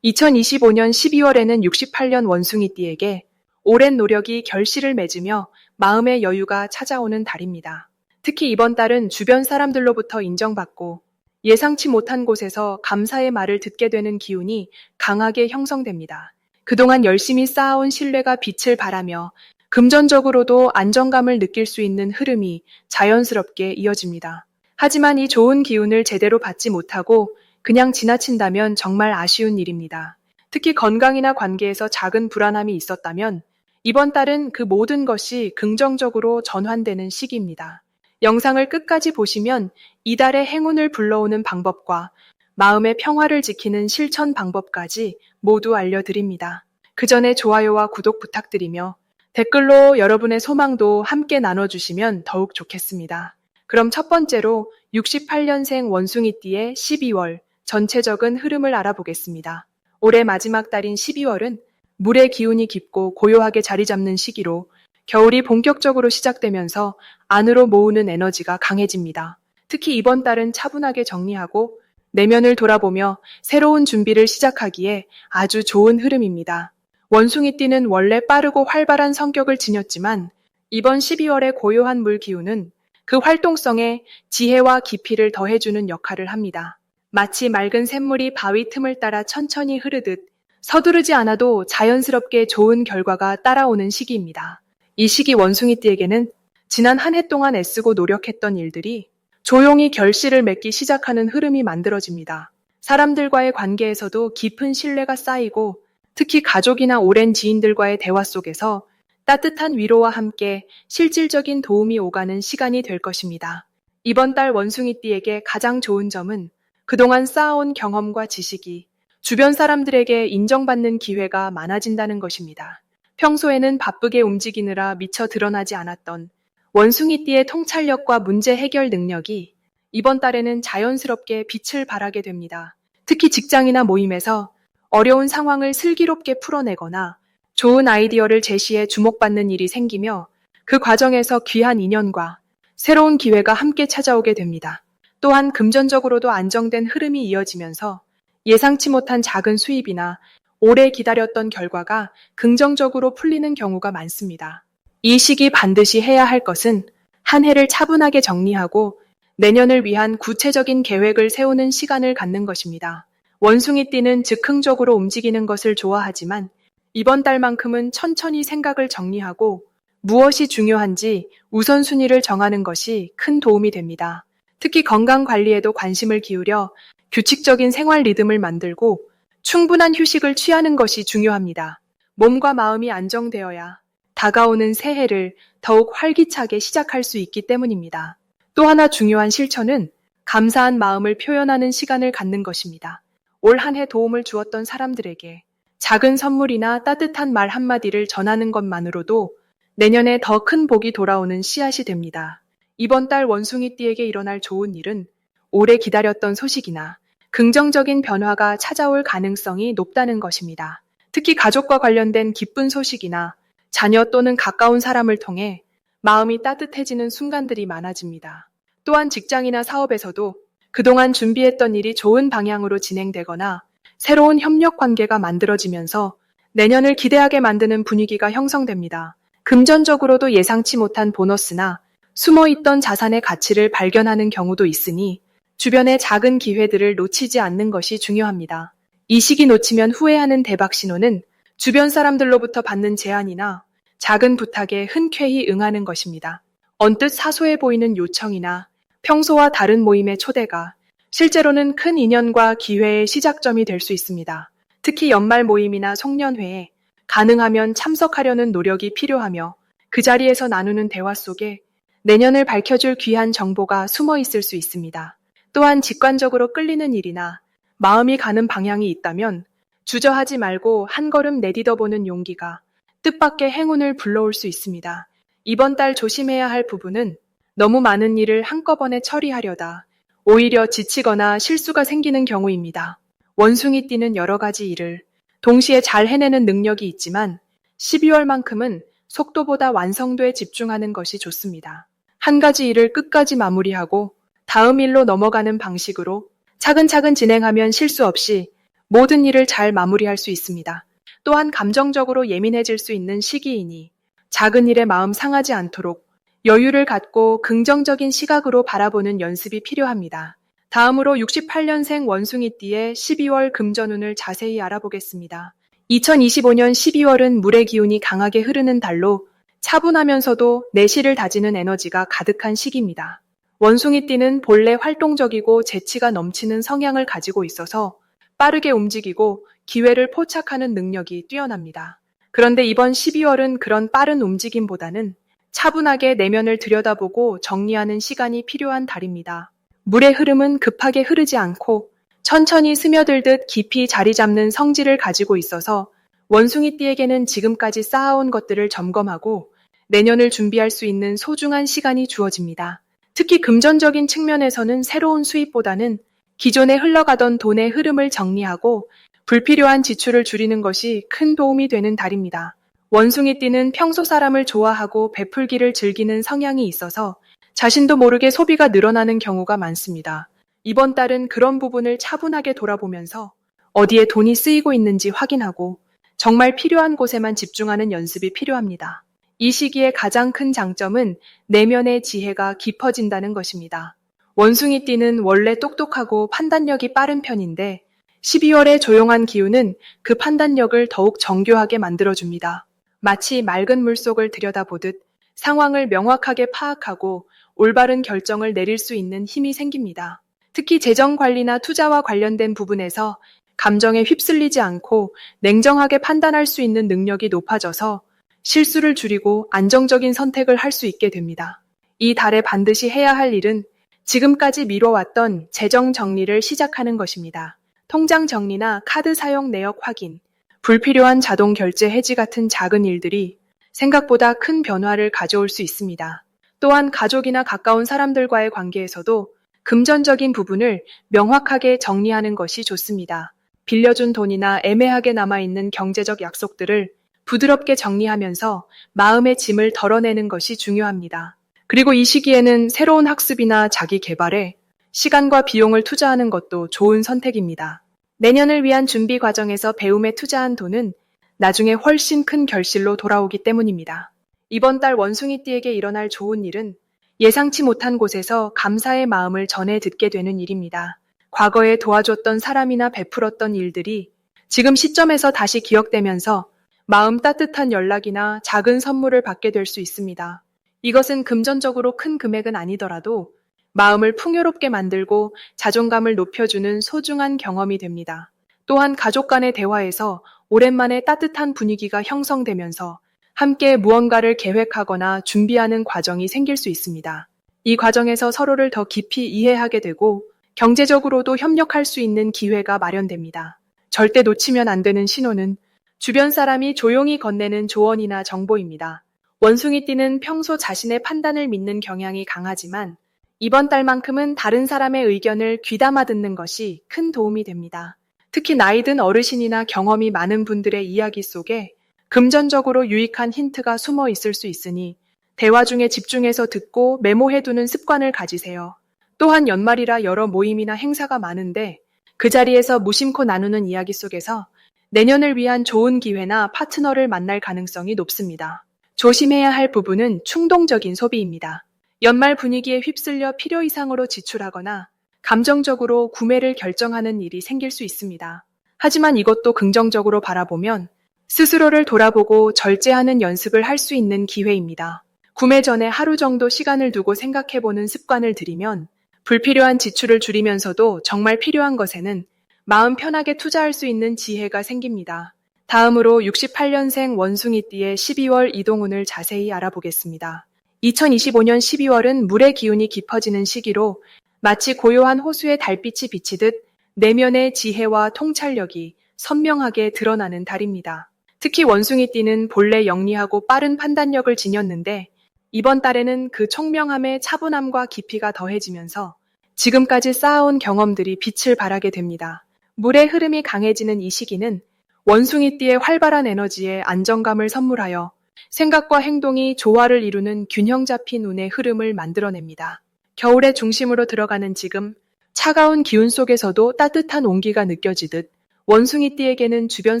2025년 12월에는 68년 원숭이띠에게 오랜 노력이 결실을 맺으며 마음의 여유가 찾아오는 달입니다. 특히 이번 달은 주변 사람들로부터 인정받고 예상치 못한 곳에서 감사의 말을 듣게 되는 기운이 강하게 형성됩니다. 그동안 열심히 쌓아온 신뢰가 빛을 발하며 금전적으로도 안정감을 느낄 수 있는 흐름이 자연스럽게 이어집니다. 하지만 이 좋은 기운을 제대로 받지 못하고 그냥 지나친다면 정말 아쉬운 일입니다. 특히 건강이나 관계에서 작은 불안함이 있었다면 이번 달은 그 모든 것이 긍정적으로 전환되는 시기입니다. 영상을 끝까지 보시면 이달의 행운을 불러오는 방법과 마음의 평화를 지키는 실천 방법까지 모두 알려드립니다. 그 전에 좋아요와 구독 부탁드리며 댓글로 여러분의 소망도 함께 나눠주시면 더욱 좋겠습니다. 그럼 첫 번째로 68년생 원숭이띠의 12월 전체적인 흐름을 알아보겠습니다. 올해 마지막 달인 12월은 물의 기운이 깊고 고요하게 자리 잡는 시기로 겨울이 본격적으로 시작되면서 안으로 모으는 에너지가 강해집니다. 특히 이번 달은 차분하게 정리하고 내면을 돌아보며 새로운 준비를 시작하기에 아주 좋은 흐름입니다. 원숭이띠는 원래 빠르고 활발한 성격을 지녔지만 이번 12월의 고요한 물 기운은 그 활동성에 지혜와 깊이를 더해주는 역할을 합니다. 마치 맑은 샘물이 바위 틈을 따라 천천히 흐르듯 서두르지 않아도 자연스럽게 좋은 결과가 따라오는 시기입니다. 이 시기 원숭이띠에게는 지난 한 해 동안 애쓰고 노력했던 일들이 조용히 결실을 맺기 시작하는 흐름이 만들어집니다. 사람들과의 관계에서도 깊은 신뢰가 쌓이고 특히 가족이나 오랜 지인들과의 대화 속에서 따뜻한 위로와 함께 실질적인 도움이 오가는 시간이 될 것입니다. 이번 달 원숭이띠에게 가장 좋은 점은 그동안 쌓아온 경험과 지식이 주변 사람들에게 인정받는 기회가 많아진다는 것입니다. 평소에는 바쁘게 움직이느라 미처 드러나지 않았던 원숭이띠의 통찰력과 문제 해결 능력이 이번 달에는 자연스럽게 빛을 발하게 됩니다. 특히 직장이나 모임에서 어려운 상황을 슬기롭게 풀어내거나 좋은 아이디어를 제시해 주목받는 일이 생기며 그 과정에서 귀한 인연과 새로운 기회가 함께 찾아오게 됩니다. 또한 금전적으로도 안정된 흐름이 이어지면서 예상치 못한 작은 수입이나 오래 기다렸던 결과가 긍정적으로 풀리는 경우가 많습니다. 이 시기 반드시 해야 할 것은 한 해를 차분하게 정리하고 내년을 위한 구체적인 계획을 세우는 시간을 갖는 것입니다. 원숭이띠는 즉흥적으로 움직이는 것을 좋아하지만 이번 달만큼은 천천히 생각을 정리하고 무엇이 중요한지 우선순위를 정하는 것이 큰 도움이 됩니다. 특히 건강 관리에도 관심을 기울여 규칙적인 생활 리듬을 만들고 충분한 휴식을 취하는 것이 중요합니다. 몸과 마음이 안정되어야 다가오는 새해를 더욱 활기차게 시작할 수 있기 때문입니다. 또 하나 중요한 실천은 감사한 마음을 표현하는 시간을 갖는 것입니다. 올 한 해 도움을 주었던 사람들에게 작은 선물이나 따뜻한 말 한마디를 전하는 것만으로도 내년에 더 큰 복이 돌아오는 씨앗이 됩니다. 이번 달 원숭이띠에게 일어날 좋은 일은 오래 기다렸던 소식이나 긍정적인 변화가 찾아올 가능성이 높다는 것입니다. 특히 가족과 관련된 기쁜 소식이나 자녀 또는 가까운 사람을 통해 마음이 따뜻해지는 순간들이 많아집니다. 또한 직장이나 사업에서도 그동안 준비했던 일이 좋은 방향으로 진행되거나 새로운 협력 관계가 만들어지면서 내년을 기대하게 만드는 분위기가 형성됩니다. 금전적으로도 예상치 못한 보너스나 숨어있던 자산의 가치를 발견하는 경우도 있으니 주변의 작은 기회들을 놓치지 않는 것이 중요합니다. 이 시기 놓치면 후회하는 대박 신호는 주변 사람들로부터 받는 제안이나 작은 부탁에 흔쾌히 응하는 것입니다. 언뜻 사소해 보이는 요청이나 평소와 다른 모임의 초대가 실제로는 큰 인연과 기회의 시작점이 될 수 있습니다. 특히 연말 모임이나 송년회에 가능하면 참석하려는 노력이 필요하며 그 자리에서 나누는 대화 속에 내년을 밝혀줄 귀한 정보가 숨어 있을 수 있습니다. 또한 직관적으로 끌리는 일이나 마음이 가는 방향이 있다면 주저하지 말고 한 걸음 내딛어보는 용기가 뜻밖의 행운을 불러올 수 있습니다. 이번 달 조심해야 할 부분은 너무 많은 일을 한꺼번에 처리하려다 오히려 지치거나 실수가 생기는 경우입니다. 원숭이띠는 여러 가지 일을 동시에 잘 해내는 능력이 있지만 12월만큼은 속도보다 완성도에 집중하는 것이 좋습니다. 한 가지 일을 끝까지 마무리하고 다음 일로 넘어가는 방식으로 차근차근 진행하면 실수 없이 모든 일을 잘 마무리할 수 있습니다. 또한 감정적으로 예민해질 수 있는 시기이니 작은 일에 마음 상하지 않도록 여유를 갖고 긍정적인 시각으로 바라보는 연습이 필요합니다. 다음으로 68년생 원숭이띠의 12월 금전운을 자세히 알아보겠습니다. 2025년 12월은 물의 기운이 강하게 흐르는 달로 차분하면서도 내실을 다지는 에너지가 가득한 시기입니다. 원숭이띠는 본래 활동적이고 재치가 넘치는 성향을 가지고 있어서 빠르게 움직이고 기회를 포착하는 능력이 뛰어납니다. 그런데 이번 12월은 그런 빠른 움직임보다는 차분하게 내면을 들여다보고 정리하는 시간이 필요한 달입니다. 물의 흐름은 급하게 흐르지 않고 천천히 스며들듯 깊이 자리 잡는 성질을 가지고 있어서 원숭이띠에게는 지금까지 쌓아온 것들을 점검하고 내년을 준비할 수 있는 소중한 시간이 주어집니다. 특히 금전적인 측면에서는 새로운 수입보다는 기존에 흘러가던 돈의 흐름을 정리하고 불필요한 지출을 줄이는 것이 큰 도움이 되는 달입니다. 원숭이띠는 평소 사람을 좋아하고 베풀기를 즐기는 성향이 있어서 자신도 모르게 소비가 늘어나는 경우가 많습니다. 이번 달은 그런 부분을 차분하게 돌아보면서 어디에 돈이 쓰이고 있는지 확인하고 정말 필요한 곳에만 집중하는 연습이 필요합니다. 이 시기의 가장 큰 장점은 내면의 지혜가 깊어진다는 것입니다. 원숭이띠는 원래 똑똑하고 판단력이 빠른 편인데 12월의 조용한 기운은 그 판단력을 더욱 정교하게 만들어줍니다. 마치 맑은 물속을 들여다보듯 상황을 명확하게 파악하고 올바른 결정을 내릴 수 있는 힘이 생깁니다. 특히 재정 관리나 투자와 관련된 부분에서 감정에 휩쓸리지 않고 냉정하게 판단할 수 있는 능력이 높아져서 실수를 줄이고 안정적인 선택을 할 수 있게 됩니다. 이 달에 반드시 해야 할 일은 지금까지 미뤄왔던 재정 정리를 시작하는 것입니다. 통장 정리나 카드 사용 내역 확인, 불필요한 자동 결제 해지 같은 작은 일들이 생각보다 큰 변화를 가져올 수 있습니다. 또한 가족이나 가까운 사람들과의 관계에서도 금전적인 부분을 명확하게 정리하는 것이 좋습니다. 빌려준 돈이나 애매하게 남아있는 경제적 약속들을 부드럽게 정리하면서 마음의 짐을 덜어내는 것이 중요합니다. 그리고 이 시기에는 새로운 학습이나 자기 개발에 시간과 비용을 투자하는 것도 좋은 선택입니다. 내년을 위한 준비 과정에서 배움에 투자한 돈은 나중에 훨씬 큰 결실로 돌아오기 때문입니다. 이번 달 원숭이띠에게 일어날 좋은 일은 예상치 못한 곳에서 감사의 마음을 전해 듣게 되는 일입니다. 과거에 도와줬던 사람이나 베풀었던 일들이 지금 시점에서 다시 기억되면서 마음 따뜻한 연락이나 작은 선물을 받게 될 수 있습니다. 이것은 금전적으로 큰 금액은 아니더라도 마음을 풍요롭게 만들고 자존감을 높여주는 소중한 경험이 됩니다. 또한 가족 간의 대화에서 오랜만에 따뜻한 분위기가 형성되면서 함께 무언가를 계획하거나 준비하는 과정이 생길 수 있습니다. 이 과정에서 서로를 더 깊이 이해하게 되고 경제적으로도 협력할 수 있는 기회가 마련됩니다. 절대 놓치면 안 되는 신호는 주변 사람이 조용히 건네는 조언이나 정보입니다. 원숭이띠는 평소 자신의 판단을 믿는 경향이 강하지만 이번 달만큼은 다른 사람의 의견을 귀담아 듣는 것이 큰 도움이 됩니다. 특히 나이 든 어르신이나 경험이 많은 분들의 이야기 속에 금전적으로 유익한 힌트가 숨어 있을 수 있으니 대화 중에 집중해서 듣고 메모해두는 습관을 가지세요. 또한 연말이라 여러 모임이나 행사가 많은데 그 자리에서 무심코 나누는 이야기 속에서 내년을 위한 좋은 기회나 파트너를 만날 가능성이 높습니다. 조심해야 할 부분은 충동적인 소비입니다. 연말 분위기에 휩쓸려 필요 이상으로 지출하거나 감정적으로 구매를 결정하는 일이 생길 수 있습니다. 하지만 이것도 긍정적으로 바라보면 스스로를 돌아보고 절제하는 연습을 할 수 있는 기회입니다. 구매 전에 하루 정도 시간을 두고 생각해보는 습관을 들이면 불필요한 지출을 줄이면서도 정말 필요한 것에는 마음 편하게 투자할 수 있는 지혜가 생깁니다. 다음으로 68년생 원숭이띠의 12월 이동운을 자세히 알아보겠습니다. 2025년 12월은 물의 기운이 깊어지는 시기로 마치 고요한 호수의 달빛이 비치듯 내면의 지혜와 통찰력이 선명하게 드러나는 달입니다. 특히 원숭이띠는 본래 영리하고 빠른 판단력을 지녔는데 이번 달에는 그 총명함에 차분함과 깊이가 더해지면서 지금까지 쌓아온 경험들이 빛을 발하게 됩니다. 물의 흐름이 강해지는 이 시기는 원숭이띠의 활발한 에너지에 안정감을 선물하여 생각과 행동이 조화를 이루는 균형 잡힌 운의 흐름을 만들어냅니다. 겨울의 중심으로 들어가는 지금 차가운 기운 속에서도 따뜻한 온기가 느껴지듯 원숭이띠에게는 주변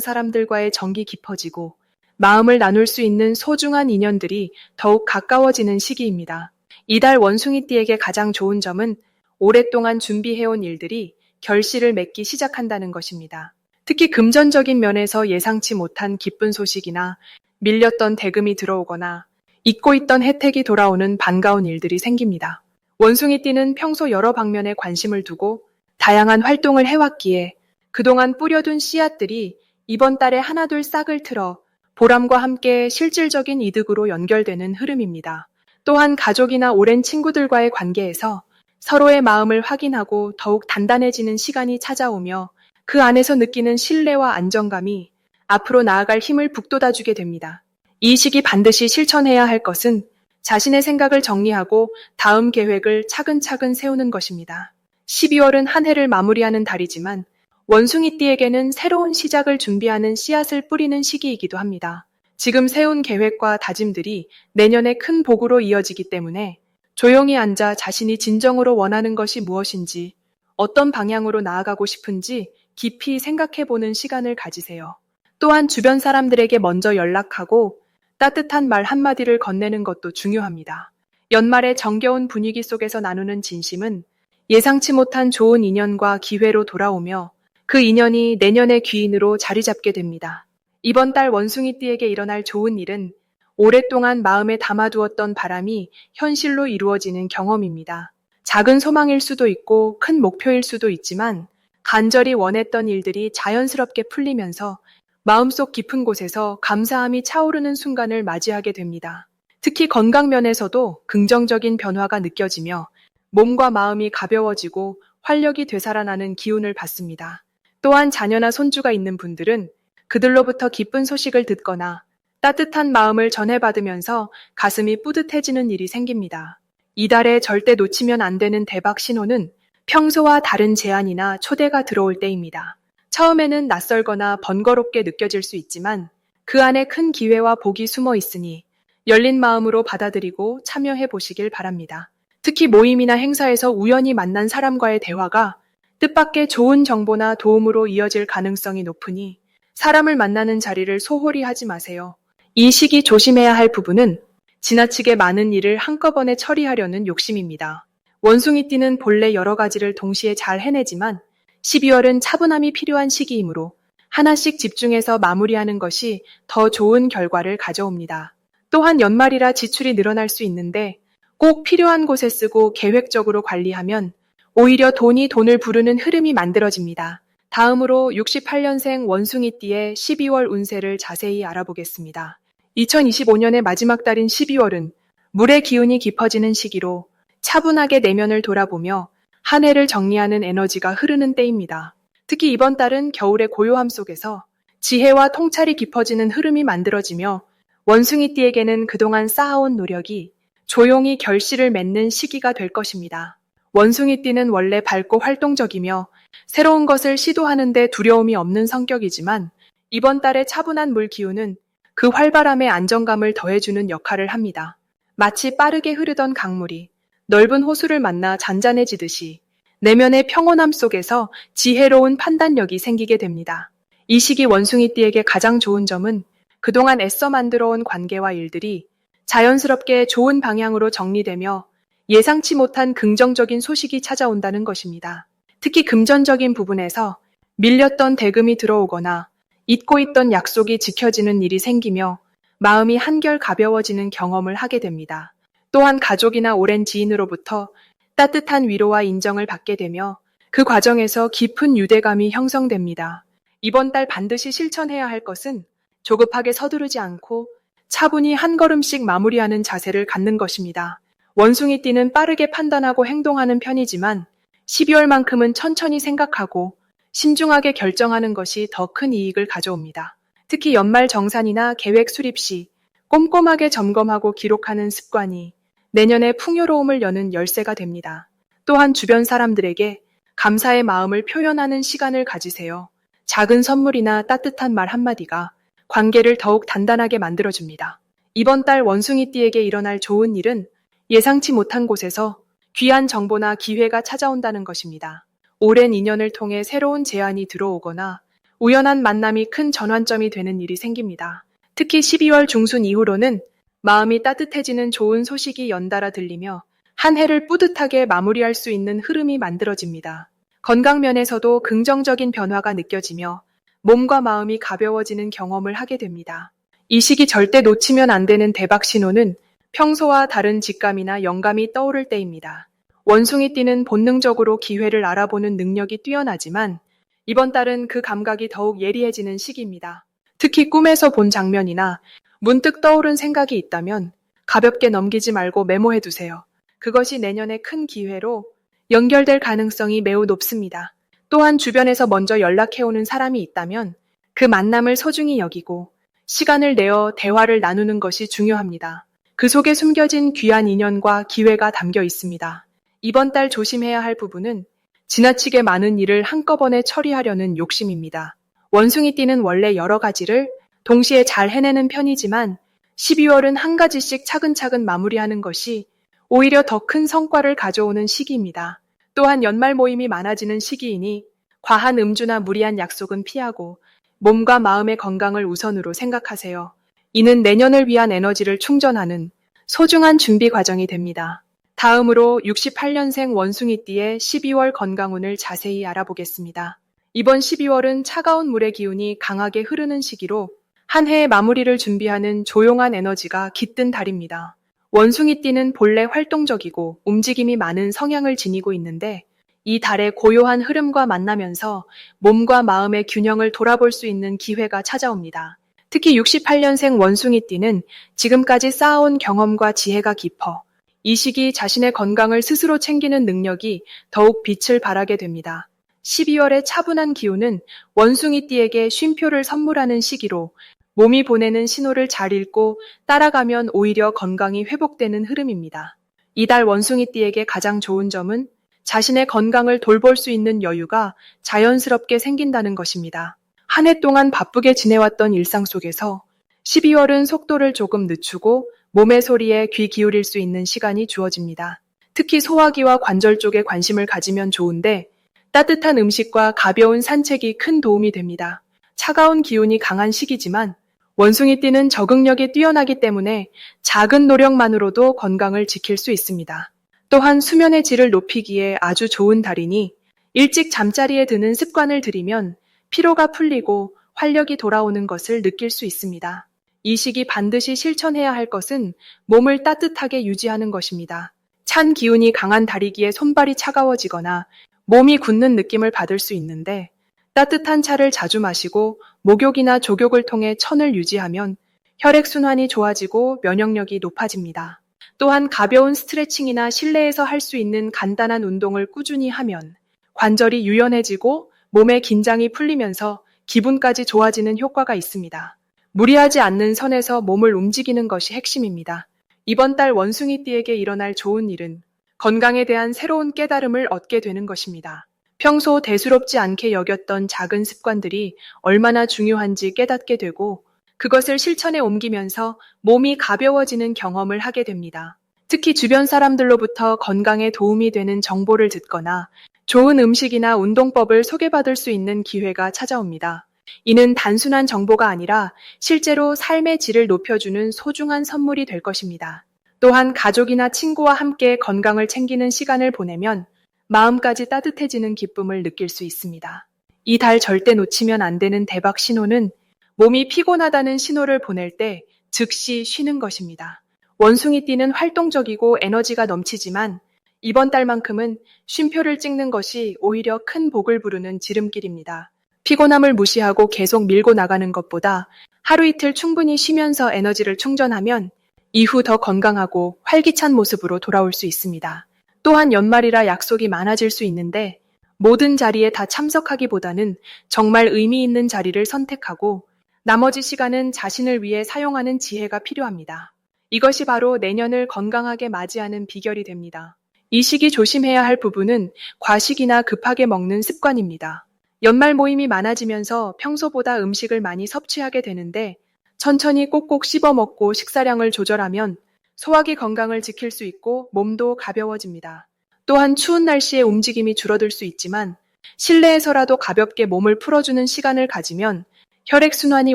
사람들과의 정이 깊어지고 마음을 나눌 수 있는 소중한 인연들이 더욱 가까워지는 시기입니다. 이달 원숭이띠에게 가장 좋은 점은 오랫동안 준비해온 일들이 결실을 맺기 시작한다는 것입니다. 특히 금전적인 면에서 예상치 못한 기쁜 소식이나 밀렸던 대금이 들어오거나 잊고 있던 혜택이 돌아오는 반가운 일들이 생깁니다. 원숭이띠는 평소 여러 방면에 관심을 두고 다양한 활동을 해왔기에 그동안 뿌려둔 씨앗들이 이번 달에 하나둘 싹을 틀어 보람과 함께 실질적인 이득으로 연결되는 흐름입니다. 또한 가족이나 오랜 친구들과의 관계에서 서로의 마음을 확인하고 더욱 단단해지는 시간이 찾아오며 그 안에서 느끼는 신뢰와 안정감이 앞으로 나아갈 힘을 북돋아주게 됩니다. 이 시기 반드시 실천해야 할 것은 자신의 생각을 정리하고 다음 계획을 차근차근 세우는 것입니다. 12월은 한 해를 마무리하는 달이지만 원숭이띠에게는 새로운 시작을 준비하는 씨앗을 뿌리는 시기이기도 합니다. 지금 세운 계획과 다짐들이 내년에 큰 복으로 이어지기 때문에 조용히 앉아 자신이 진정으로 원하는 것이 무엇인지, 어떤 방향으로 나아가고 싶은지 깊이 생각해보는 시간을 가지세요. 또한 주변 사람들에게 먼저 연락하고 따뜻한 말 한마디를 건네는 것도 중요합니다. 연말의 정겨운 분위기 속에서 나누는 진심은 예상치 못한 좋은 인연과 기회로 돌아오며 그 인연이 내년의 귀인으로 자리 잡게 됩니다. 이번 달 원숭이띠에게 일어날 좋은 일은 오랫동안 마음에 담아두었던 바람이 현실로 이루어지는 경험입니다. 작은 소망일 수도 있고 큰 목표일 수도 있지만 간절히 원했던 일들이 자연스럽게 풀리면서 마음속 깊은 곳에서 감사함이 차오르는 순간을 맞이하게 됩니다. 특히 건강 면에서도 긍정적인 변화가 느껴지며 몸과 마음이 가벼워지고 활력이 되살아나는 기운을 받습니다. 또한 자녀나 손주가 있는 분들은 그들로부터 기쁜 소식을 듣거나 따뜻한 마음을 전해받으면서 가슴이 뿌듯해지는 일이 생깁니다. 이달에 절대 놓치면 안 되는 대박 신호는 평소와 다른 제안이나 초대가 들어올 때입니다. 처음에는 낯설거나 번거롭게 느껴질 수 있지만 그 안에 큰 기회와 복이 숨어 있으니 열린 마음으로 받아들이고 참여해 보시길 바랍니다. 특히 모임이나 행사에서 우연히 만난 사람과의 대화가 뜻밖의 좋은 정보나 도움으로 이어질 가능성이 높으니 사람을 만나는 자리를 소홀히 하지 마세요. 이 시기 조심해야 할 부분은 지나치게 많은 일을 한꺼번에 처리하려는 욕심입니다. 원숭이띠는 본래 여러 가지를 동시에 잘 해내지만 12월은 차분함이 필요한 시기이므로 하나씩 집중해서 마무리하는 것이 더 좋은 결과를 가져옵니다. 또한 연말이라 지출이 늘어날 수 있는데 꼭 필요한 곳에 쓰고 계획적으로 관리하면 오히려 돈이 돈을 부르는 흐름이 만들어집니다. 다음으로 68년생 원숭이띠의 12월 운세를 자세히 알아보겠습니다. 2025년의 마지막 달인 12월은 물의 기운이 깊어지는 시기로 차분하게 내면을 돌아보며 한 해를 정리하는 에너지가 흐르는 때입니다. 특히 이번 달은 겨울의 고요함 속에서 지혜와 통찰이 깊어지는 흐름이 만들어지며 원숭이띠에게는 그동안 쌓아온 노력이 조용히 결실을 맺는 시기가 될 것입니다. 원숭이띠는 원래 밝고 활동적이며 새로운 것을 시도하는데 두려움이 없는 성격이지만 이번 달의 차분한 물 기운은 그 활발함에 안정감을 더해주는 역할을 합니다. 마치 빠르게 흐르던 강물이 넓은 호수를 만나 잔잔해지듯이 내면의 평온함 속에서 지혜로운 판단력이 생기게 됩니다. 이 시기 원숭이띠에게 가장 좋은 점은 그동안 애써 만들어온 관계와 일들이 자연스럽게 좋은 방향으로 정리되며 예상치 못한 긍정적인 소식이 찾아온다는 것입니다. 특히 금전적인 부분에서 밀렸던 대금이 들어오거나 잊고 있던 약속이 지켜지는 일이 생기며 마음이 한결 가벼워지는 경험을 하게 됩니다. 또한 가족이나 오랜 지인으로부터 따뜻한 위로와 인정을 받게 되며 그 과정에서 깊은 유대감이 형성됩니다. 이번 달 반드시 실천해야 할 것은 조급하게 서두르지 않고 차분히 한 걸음씩 마무리하는 자세를 갖는 것입니다. 원숭이띠는 빠르게 판단하고 행동하는 편이지만 12월만큼은 천천히 생각하고 신중하게 결정하는 것이 더 큰 이익을 가져옵니다. 특히 연말 정산이나 계획 수립 시 꼼꼼하게 점검하고 기록하는 습관이 내년에 풍요로움을 여는 열쇠가 됩니다. 또한 주변 사람들에게 감사의 마음을 표현하는 시간을 가지세요. 작은 선물이나 따뜻한 말 한마디가 관계를 더욱 단단하게 만들어줍니다. 이번 달 원숭이띠에게 일어날 좋은 일은 예상치 못한 곳에서 귀한 정보나 기회가 찾아온다는 것입니다. 오랜 인연을 통해 새로운 제안이 들어오거나 우연한 만남이 큰 전환점이 되는 일이 생깁니다. 특히 12월 중순 이후로는 마음이 따뜻해지는 좋은 소식이 연달아 들리며 한 해를 뿌듯하게 마무리할 수 있는 흐름이 만들어집니다. 건강 면에서도 긍정적인 변화가 느껴지며 몸과 마음이 가벼워지는 경험을 하게 됩니다. 이 시기 절대 놓치면 안 되는 대박 신호는 평소와 다른 직감이나 영감이 떠오를 때입니다. 원숭이띠는 본능적으로 기회를 알아보는 능력이 뛰어나지만 이번 달은 그 감각이 더욱 예리해지는 시기입니다. 특히 꿈에서 본 장면이나 문득 떠오른 생각이 있다면 가볍게 넘기지 말고 메모해 두세요. 그것이 내년의 큰 기회로 연결될 가능성이 매우 높습니다. 또한 주변에서 먼저 연락해오는 사람이 있다면 그 만남을 소중히 여기고 시간을 내어 대화를 나누는 것이 중요합니다. 그 속에 숨겨진 귀한 인연과 기회가 담겨 있습니다. 이번 달 조심해야 할 부분은 지나치게 많은 일을 한꺼번에 처리하려는 욕심입니다. 원숭이띠는 원래 여러 가지를 동시에 잘 해내는 편이지만 12월은 한 가지씩 차근차근 마무리하는 것이 오히려 더 큰 성과를 가져오는 시기입니다. 또한 연말 모임이 많아지는 시기이니 과한 음주나 무리한 약속은 피하고 몸과 마음의 건강을 우선으로 생각하세요. 이는 내년을 위한 에너지를 충전하는 소중한 준비 과정이 됩니다. 다음으로 68년생 원숭이띠의 12월 건강운을 자세히 알아보겠습니다. 이번 12월은 차가운 물의 기운이 강하게 흐르는 시기로 한 해의 마무리를 준비하는 조용한 에너지가 깃든 달입니다. 원숭이띠는 본래 활동적이고 움직임이 많은 성향을 지니고 있는데 이 달의 고요한 흐름과 만나면서 몸과 마음의 균형을 돌아볼 수 있는 기회가 찾아옵니다. 특히 68년생 원숭이띠는 지금까지 쌓아온 경험과 지혜가 깊어 이 시기 자신의 건강을 스스로 챙기는 능력이 더욱 빛을 발하게 됩니다. 12월의 차분한 기운은 원숭이띠에게 쉼표를 선물하는 시기로 몸이 보내는 신호를 잘 읽고 따라가면 오히려 건강이 회복되는 흐름입니다. 이달 원숭이띠에게 가장 좋은 점은 자신의 건강을 돌볼 수 있는 여유가 자연스럽게 생긴다는 것입니다. 한 해 동안 바쁘게 지내왔던 일상 속에서 12월은 속도를 조금 늦추고 몸의 소리에 귀 기울일 수 있는 시간이 주어집니다. 특히 소화기와 관절 쪽에 관심을 가지면 좋은데 따뜻한 음식과 가벼운 산책이 큰 도움이 됩니다. 차가운 기운이 강한 시기지만 원숭이띠는 적응력이 뛰어나기 때문에 작은 노력만으로도 건강을 지킬 수 있습니다. 또한 수면의 질을 높이기에 아주 좋은 달이니 일찍 잠자리에 드는 습관을 들이면 피로가 풀리고 활력이 돌아오는 것을 느낄 수 있습니다. 이 시기 반드시 실천해야 할 것은 몸을 따뜻하게 유지하는 것입니다. 찬 기운이 강한 달이기에 손발이 차가워지거나 몸이 굳는 느낌을 받을 수 있는데 따뜻한 차를 자주 마시고 목욕이나 족욕을 통해 천을 유지하면 혈액순환이 좋아지고 면역력이 높아집니다. 또한 가벼운 스트레칭이나 실내에서 할 수 있는 간단한 운동을 꾸준히 하면 관절이 유연해지고 몸의 긴장이 풀리면서 기분까지 좋아지는 효과가 있습니다. 무리하지 않는 선에서 몸을 움직이는 것이 핵심입니다. 이번 달 원숭이띠에게 일어날 좋은 일은 건강에 대한 새로운 깨달음을 얻게 되는 것입니다. 평소 대수롭지 않게 여겼던 작은 습관들이 얼마나 중요한지 깨닫게 되고 그것을 실천에 옮기면서 몸이 가벼워지는 경험을 하게 됩니다. 특히 주변 사람들로부터 건강에 도움이 되는 정보를 듣거나 좋은 음식이나 운동법을 소개받을 수 있는 기회가 찾아옵니다. 이는 단순한 정보가 아니라 실제로 삶의 질을 높여주는 소중한 선물이 될 것입니다. 또한 가족이나 친구와 함께 건강을 챙기는 시간을 보내면 마음까지 따뜻해지는 기쁨을 느낄 수 있습니다. 이 달 절대 놓치면 안 되는 대박 신호는 몸이 피곤하다는 신호를 보낼 때 즉시 쉬는 것입니다. 원숭이띠는 활동적이고 에너지가 넘치지만 이번 달만큼은 쉼표를 찍는 것이 오히려 큰 복을 부르는 지름길입니다. 피곤함을 무시하고 계속 밀고 나가는 것보다 하루 이틀 충분히 쉬면서 에너지를 충전하면 이후 더 건강하고 활기찬 모습으로 돌아올 수 있습니다. 또한 연말이라 약속이 많아질 수 있는데 모든 자리에 다 참석하기보다는 정말 의미 있는 자리를 선택하고 나머지 시간은 자신을 위해 사용하는 지혜가 필요합니다. 이것이 바로 내년을 건강하게 맞이하는 비결이 됩니다. 이 시기 조심해야 할 부분은 과식이나 급하게 먹는 습관입니다. 연말 모임이 많아지면서 평소보다 음식을 많이 섭취하게 되는데 천천히 꼭꼭 씹어 먹고 식사량을 조절하면 소화기 건강을 지킬 수 있고 몸도 가벼워집니다. 또한 추운 날씨에 움직임이 줄어들 수 있지만 실내에서라도 가볍게 몸을 풀어주는 시간을 가지면 혈액순환이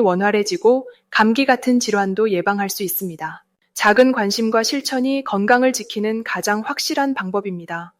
원활해지고 감기 같은 질환도 예방할 수 있습니다. 작은 관심과 실천이 건강을 지키는 가장 확실한 방법입니다.